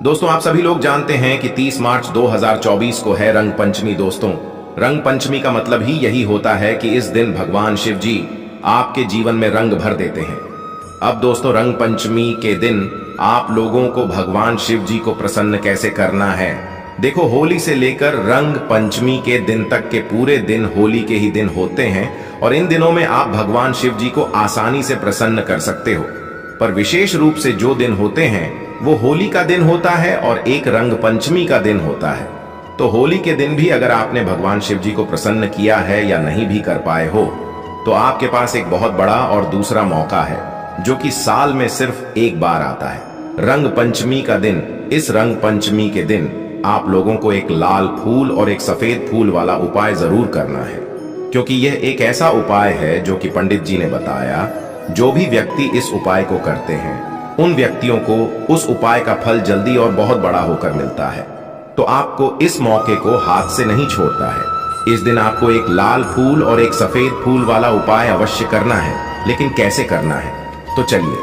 दोस्तों आप सभी लोग जानते हैं कि 30 मार्च 2024 को है रंग पंचमी। दोस्तों रंग पंचमी का मतलब ही यही होता है कि इस दिन भगवान शिव जी आपके जीवन में रंग भर देते हैं। अब दोस्तों रंग पंचमी के दिन आप लोगों को भगवान शिव जी को प्रसन्न कैसे करना है। देखो, होली से लेकर रंग पंचमी के दिन तक के पूरे दिन होली के ही दिन होते हैं और इन दिनों में आप भगवान शिव जी को आसानी से प्रसन्न कर सकते हो। पर विशेष रूप से जो दिन होते हैं वो होली का दिन होता है और एक रंग पंचमी का दिन होता है। तो होली के दिन भी अगर आपने भगवान शिव जी को प्रसन्न किया है या नहीं भी कर पाए हो तो आपके पास एक बहुत बड़ा और दूसरा मौका है जो कि साल में सिर्फ एक बार आता है, रंग पंचमी का दिन। इस रंग पंचमी के दिन आप लोगों को एक लाल फूल और एक सफेद फूल वाला उपाय जरूर करना है, क्योंकि यह एक ऐसा उपाय है जो कि पंडित जी ने बताया जो भी व्यक्ति इस उपाय को करते हैं उन व्यक्तियों को उस उपाय का फल जल्दी और बहुत बड़ा होकर मिलता है। तो आपको इस मौके को हाथ से नहीं छोड़ना है। इस दिन आपको एक लाल फूल और एक सफेद फूल वाला उपाय अवश्य करना है, लेकिन कैसे करना है तो चलिए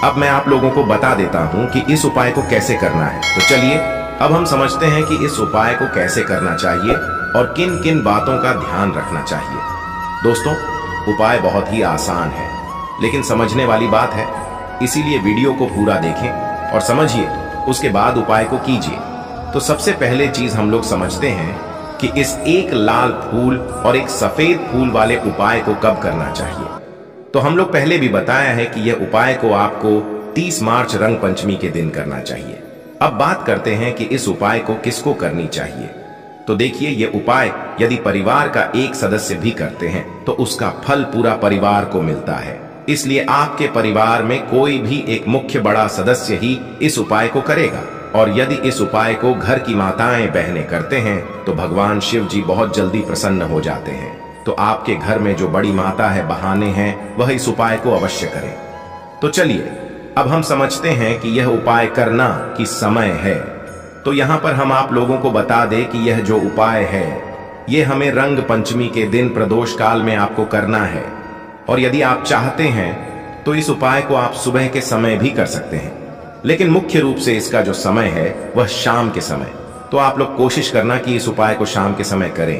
अब मैं आप लोगों को बता देता हूं कि इस उपाय को कैसे करना है। तो चलिए अब हम समझते हैं कि इस उपाय को कैसे करना चाहिए और किन किन बातों का ध्यान रखना चाहिए। दोस्तों उपाय बहुत ही आसान है लेकिन समझने वाली बात है, इसीलिए वीडियो को पूरा देखें और समझिए, उसके बाद उपाय को कीजिए। तो सबसे पहले चीज हम लोग समझते हैं कि इस एक लाल फूल और एक सफेद फूल वाले उपाय को कब करना चाहिए। तो हम लोग पहले भी बताया है कि यह उपाय को आपको 30 मार्च रंग पंचमी के दिन करना चाहिए। अब बात करते हैं कि इस उपाय को किसको करनी चाहिए। तो देखिए, यह उपाय यदि परिवार का एक सदस्य भी करते हैं तो उसका फल पूरा परिवार को मिलता है। इसलिए आपके परिवार में कोई भी एक मुख्य बड़ा सदस्य ही इस उपाय को करेगा, और यदि इस उपाय को घर की माताएं बहनें करते हैं तो भगवान शिव जी बहुत जल्दी प्रसन्न हो जाते हैं। तो आपके घर में जो बड़ी माता है, बहाने हैं, वह इस उपाय को अवश्य करें। तो चलिए अब हम समझते हैं कि यह उपाय करना की समय है। तो यहाँ पर हम आप लोगों को बता दें कि यह जो उपाय है यह हमें रंग पंचमी के दिन प्रदोष काल में आपको करना है, और यदि आप चाहते हैं तो इस उपाय को आप सुबह के समय भी कर सकते हैं, लेकिन मुख्य रूप से इसका जो समय है वह शाम के समय। तो आप लोग कोशिश करना कि इस उपाय को शाम के समय करें।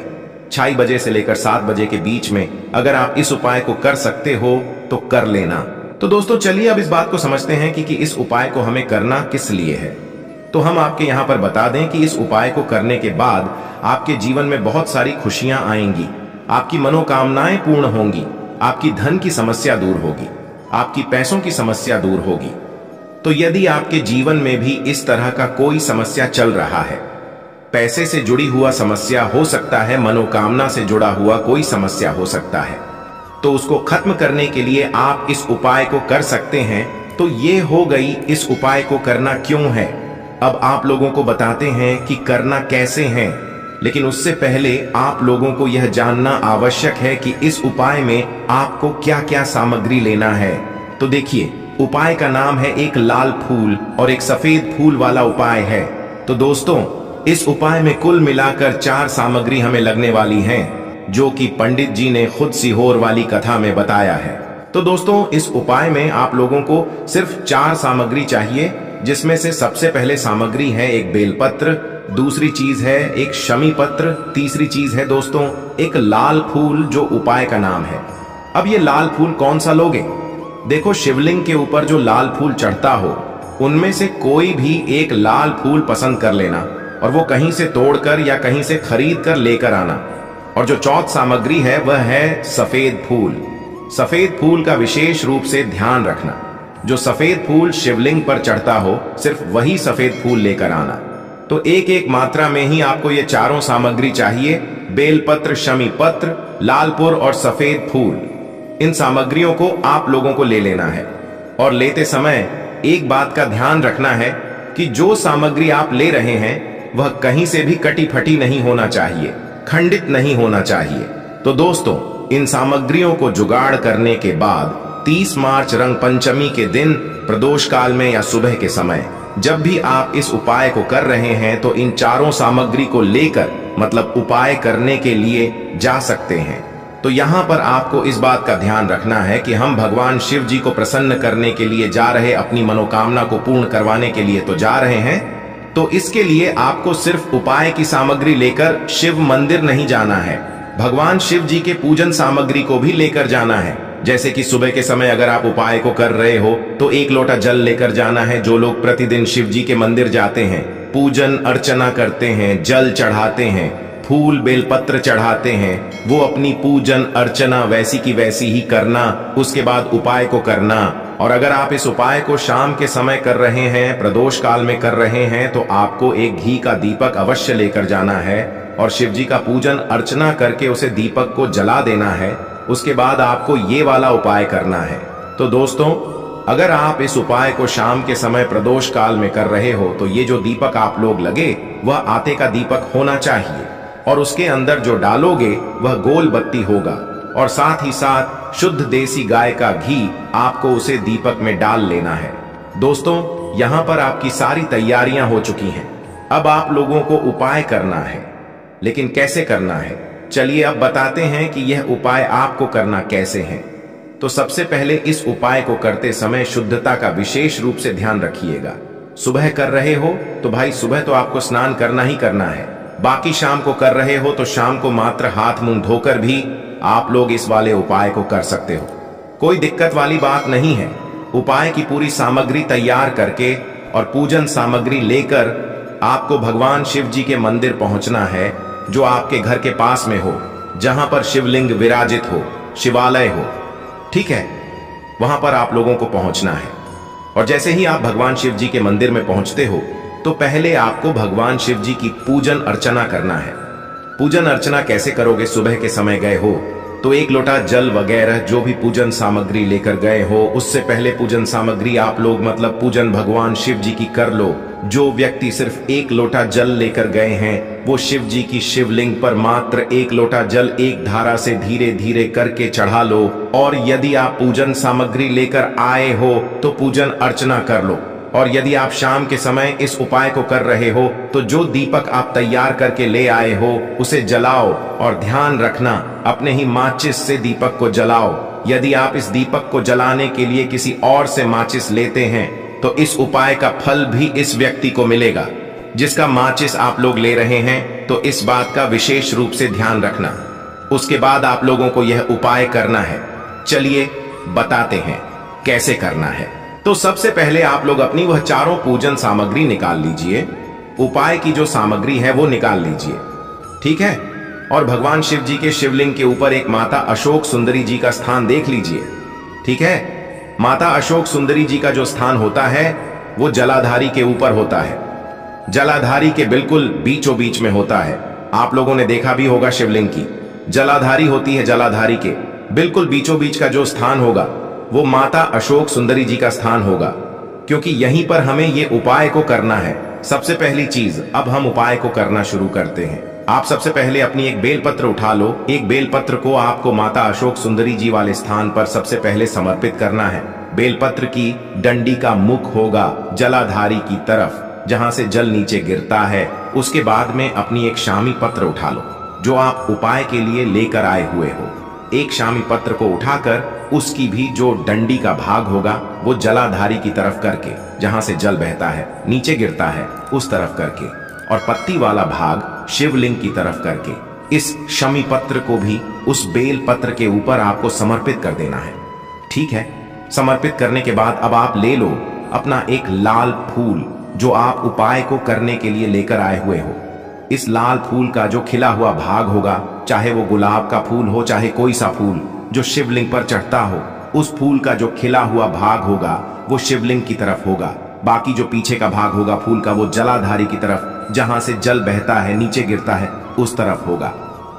6 बजे से लेकर 7 बजे के बीच में अगर आप इस उपाय को कर सकते हो तो कर लेना। तो दोस्तों चलिए अब इस बात को समझते हैं कि इस उपाय को हमें करना किस लिए है। तो हम आपके यहाँ पर बता दें कि इस उपाय को करने के बाद आपके जीवन में बहुत सारी खुशियां आएंगी, आपकी मनोकामनाएं पूर्ण होंगी, आपकी धन की समस्या दूर होगी, आपकी पैसों की समस्या दूर होगी। तो यदि आपके जीवन में भी इस तरह का कोई समस्या चल रहा है, पैसे से जुड़ी हुआ समस्या हो सकता है, मनोकामना से जुड़ा हुआ कोई समस्या हो सकता है, तो उसको खत्म करने के लिए आप इस उपाय को कर सकते हैं। तो ये हो गई इस उपाय को करना क्यों है। अब आप लोगों को बताते हैं कि करना कैसे है, लेकिन उससे पहले आप लोगों को यह जानना आवश्यक है कि इस उपाय में आपको क्या क्या सामग्री लेना है। तो देखिए, उपाय का नाम है एक लाल फूल और एक सफेद फूल वाला उपाय है। तो दोस्तों इस उपाय में कुल मिलाकर 4 सामग्री हमें लगने वाली हैं, जो कि पंडित जी ने खुद सीहोर वाली कथा में बताया है। तो दोस्तों इस उपाय में आप लोगों को सिर्फ 4 सामग्री चाहिए, जिसमें से सबसे पहले सामग्री है एक बेलपत्र, दूसरी चीज है एक शमी पत्र, तीसरी चीज है दोस्तों एक लाल फूल जो उपाय का नाम है। अब ये लाल फूल कौन सा लोगे। देखो, शिवलिंग के ऊपर जो लाल फूल चढ़ता हो उनमें से कोई भी एक लाल फूल पसंद कर लेना, और वो कहीं से तोड़कर या कहीं से खरीद कर लेकर आना। और जो चौथ सामग्री है वह है सफेद फूल। सफेद फूल का विशेष रूप से ध्यान रखना, जो सफेद फूल शिवलिंग पर चढ़ता हो सिर्फ वही सफेद फूल लेकर आना। तो एक एक मात्रा में ही आपको ये चारों सामग्री चाहिए, बेलपत्र, शमी पत्र, लालपुर और सफेद फूल। इन सामग्रियों को आप लोगों को ले लेना है, और लेते समय एक बात का ध्यान रखना है कि जो सामग्री आप ले रहे हैं वह कहीं से भी कटी फटी नहीं होना चाहिए, खंडित नहीं होना चाहिए। तो दोस्तों इन सामग्रियों को जुगाड़ करने के बाद 30 मार्च रंग पंचमी के दिन प्रदोष काल में या सुबह के समय जब भी आप इस उपाय को कर रहे हैं तो इन चारों सामग्री को लेकर मतलब उपाय करने के लिए जा सकते हैं। तो यहाँ पर आपको इस बात का ध्यान रखना है कि हम भगवान शिव जी को प्रसन्न करने के लिए जा रहे, अपनी मनोकामना को पूर्ण करवाने के लिए तो जा रहे हैं, तो इसके लिए आपको सिर्फ उपाय की सामग्री लेकर शिव मंदिर नहीं जाना है, भगवान शिव जी के पूजन सामग्री को भी लेकर जाना है। जैसे कि सुबह के समय अगर आप उपाय को कर रहे हो तो 1 लोटा जल लेकर जाना है। जो लोग प्रतिदिन शिव जी के मंदिर जाते हैं, पूजन अर्चना करते हैं, जल चढ़ाते हैं, फूल बेलपत्र चढ़ाते हैं, वो अपनी पूजन अर्चना वैसी की वैसी ही करना, उसके बाद उपाय को करना। और अगर आप इस उपाय को शाम के समय कर रहे हैं, प्रदोष काल में कर रहे हैं, तो आपको एक घी का दीपक अवश्य लेकर जाना है और शिव जी का पूजन अर्चना करके उसे दीपक को जला देना है। उसके बाद आपको ये वाला उपाय करना है। तो दोस्तों, अगर आप इस उपाय को शाम के समय प्रदोष काल में कर रहे हो तो ये जो दीपक आप लोग लगे वह आटे का दीपक होना चाहिए और उसके अंदर जो डालोगे वह गोल बत्ती होगा और साथ ही साथ शुद्ध देसी गाय का घी आपको उसे दीपक में डाल लेना है। दोस्तों, यहाँ पर आपकी सारी तैयारियां हो चुकी हैं। अब आप लोगों को उपाय करना है, लेकिन कैसे करना है चलिए अब बताते हैं कि यह उपाय आपको करना कैसे है। तो सबसे पहले इस उपाय को करते समय शुद्धता का विशेष रूप से ध्यान रखिएगा। सुबह कर रहे हो तो भाई सुबह तो आपको स्नान करना ही करना है। बाकी शाम को कर रहे हो तो शाम को मात्र हाथ मुंह धोकर भी आप लोग इस वाले उपाय को कर सकते हो। कोई दिक्कत वाली बात नहीं है। उपाय की पूरी सामग्री तैयार करके और पूजन सामग्री लेकर आपको भगवान शिव जी के मंदिर पहुंचना है, जो आपके घर के पास में हो, जहां पर शिवलिंग विराजित हो, शिवालय हो। ठीक है, वहां पर आप लोगों को पहुंचना है। और जैसे ही आप भगवान शिव जी के मंदिर में पहुंचते हो तो पहले आपको भगवान शिव जी की पूजन अर्चना करना है। पूजन अर्चना कैसे करोगे? सुबह के समय गए हो तो 1 लोटा जल वगैरह जो भी पूजन सामग्री लेकर गए हो, उससे पहले पूजन सामग्री आप लोग मतलब पूजन भगवान शिव जी की कर लो। जो व्यक्ति सिर्फ 1 लोटा जल लेकर गए हैं वो शिव जी की शिवलिंग पर मात्र 1 लोटा जल एक धारा से धीरे धीरे करके चढ़ा लो। और यदि आप पूजन सामग्री लेकर आए हो तो पूजन अर्चना कर लो। और यदि आप शाम के समय इस उपाय को कर रहे हो तो जो दीपक आप तैयार करके ले आए हो उसे जलाओ और ध्यान रखना अपने ही माचिस से दीपक को जलाओ। यदि आप इस दीपक को जलाने के लिए किसी और से माचिस लेते हैं तो इस उपाय का फल भी इस व्यक्ति को मिलेगा जिसका माचिस आप लोग ले रहे हैं। तो इस बात का विशेष रूप से ध्यान रखना। उसके बाद आप लोगों को यह उपाय करना है। चलिए बताते हैं कैसे करना है। तो सबसे पहले आप लोग अपनी वह चारों पूजन सामग्री निकाल लीजिए। उपाय की जो सामग्री है वो निकाल लीजिए, ठीक है। और भगवान शिव जी के शिवलिंग के ऊपर एक माता अशोक सुंदरी जी का स्थान देख लीजिए, ठीक है। माता अशोक सुंदरी जी का जो स्थान होता है वो जलाधारी के ऊपर होता है। जलाधारी के बिल्कुल बीचों बीच में होता है। आप लोगों ने देखा भी होगा शिवलिंग की जलाधारी होती है। जलाधारी के बिल्कुल बीचों बीच का जो स्थान होगा वो माता अशोक सुंदरी जी का स्थान होगा, क्योंकि यहीं पर हमें ये उपाय को करना है। सबसे पहली चीज, अब हम उपाय को करना शुरू करते हैं। आप सबसे पहले अपनी एक बेलपत्र उठा लो। एक बेलपत्र को आपको माता अशोक सुंदरी जी वाले स्थान पर सबसे पहले समर्पित करना है। बेलपत्र की डंडी का मुख होगा जलाधारी की तरफ, जहां से जल नीचे गिरता है। उसके बाद में अपनी एक शामी पत्र उठा लो जो आप उपाय के लिए लेकर आए हुए हो। एक शामी पत्र को उठाकर उसकी भी जो डंडी का भाग होगा वो जलाधारी की तरफ करके, जहां से जल बहता है नीचे गिरता है, उस तरफ करके, और पत्ती वाला भाग शिवलिंग की तरफ करके इस शमी पत्र को भी उस बेल पत्र के ऊपर आपको समर्पित कर देना है, ठीक है। समर्पित करने के बाद अब आप ले लो अपना एक लाल फूल जो आप उपाय को करने के लिए लेकर आए हुए हो। इस लाल फूल का जो खिला हुआ भाग होगा, चाहे वो गुलाब का फूल हो चाहे कोई सा फूल जो शिवलिंग पर चढ़ता हो, उस फूल का जो खिला हुआ भाग होगा वो शिवलिंग की तरफ होगा। बाकी जो पीछे का भाग होगा फूल का वो जलाधारी की तरफ, जहां से जल बहता है नीचे गिरता है, उस तरफ होगा।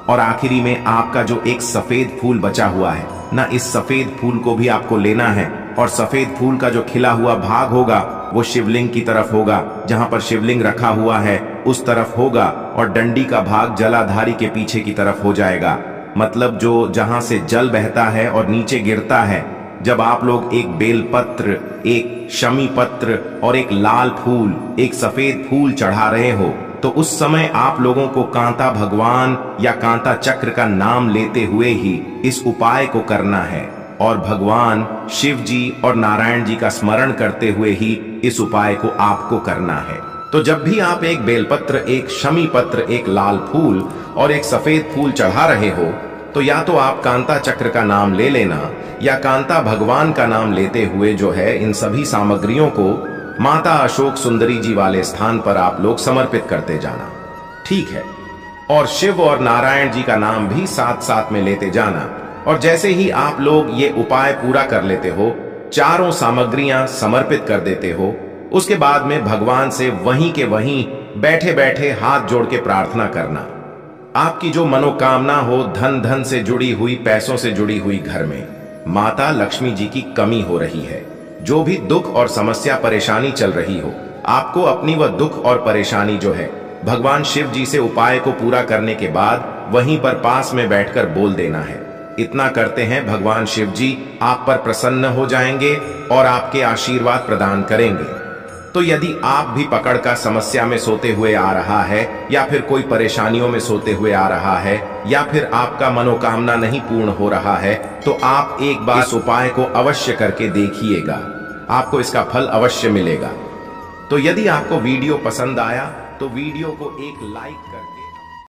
और आखिरी में आपका जो एक सफेद फूल बचा हुआ है ना, इस सफेद फूल को भी आपको लेना है और सफेद फूल का जो खिला हुआ भाग होगा वो शिवलिंग की तरफ होगा, जहां पर शिवलिंग रखा हुआ है उस तरफ होगा, और डंडी का भाग जलाधारी के पीछे की तरफ हो जाएगा। मतलब जो जहां से जल बहता है और नीचे गिरता है, जब आप लोग एक बेलपत्र, एक शमी पत्र और एक लाल फूल, एक सफेद फूल चढ़ा रहे हो, तो उस समय आप लोगों को कांता भगवान या कांता चक्र का नाम लेते हुए ही इस उपाय को करना है और भगवान शिव जी और नारायण जी का स्मरण करते हुए ही इस उपाय को आपको करना है। तो जब भी आप एक बेलपत्र, एक शमी पत्र, एक लाल फूल और एक सफेद फूल चढ़ा रहे हो, तो या तो आप कांता चक्र का नाम ले लेना या कांता भगवान का नाम लेते हुए जो है इन सभी सामग्रियों को माता अशोक सुंदरी जी वाले स्थान पर आप लोग समर्पित करते जाना। ठीक है। और शिव और नारायण जी का नाम भी साथ साथ में लेते जाना। और जैसे ही आप लोग ये उपाय पूरा कर लेते हो, चारों सामग्रियां समर्पित कर देते हो, उसके बाद में भगवान से वहीं के वहीं बैठे बैठे हाथ जोड़ के प्रार्थना करना। आपकी जो मनोकामना हो, धन से जुड़ी हुई, पैसों से जुड़ी हुई, घर में माता लक्ष्मी जी की कमी हो रही है, जो भी दुख और समस्या परेशानी चल रही हो, आपको अपनी वह दुख और परेशानी जो है भगवान शिव जी से उपाय को पूरा करने के बाद वहीं पर पास में बैठकर बोल देना है। इतना करते हैं भगवान शिव जी आप पर प्रसन्न हो जाएंगे और आपके आशीर्वाद प्रदान करेंगे। तो यदि आप भी पकड़ का समस्या में सोते हुए आ रहा है, या फिर कोई परेशानियों में सोते हुए आ रहा है, या फिर आपका मनोकामना नहीं पूर्ण हो रहा है, तो आप एक बार इस उपाय को अवश्य करके देखिएगा, आपको इसका फल अवश्य मिलेगा। तो यदि आपको वीडियो पसंद आया तो वीडियो को एक लाइक कर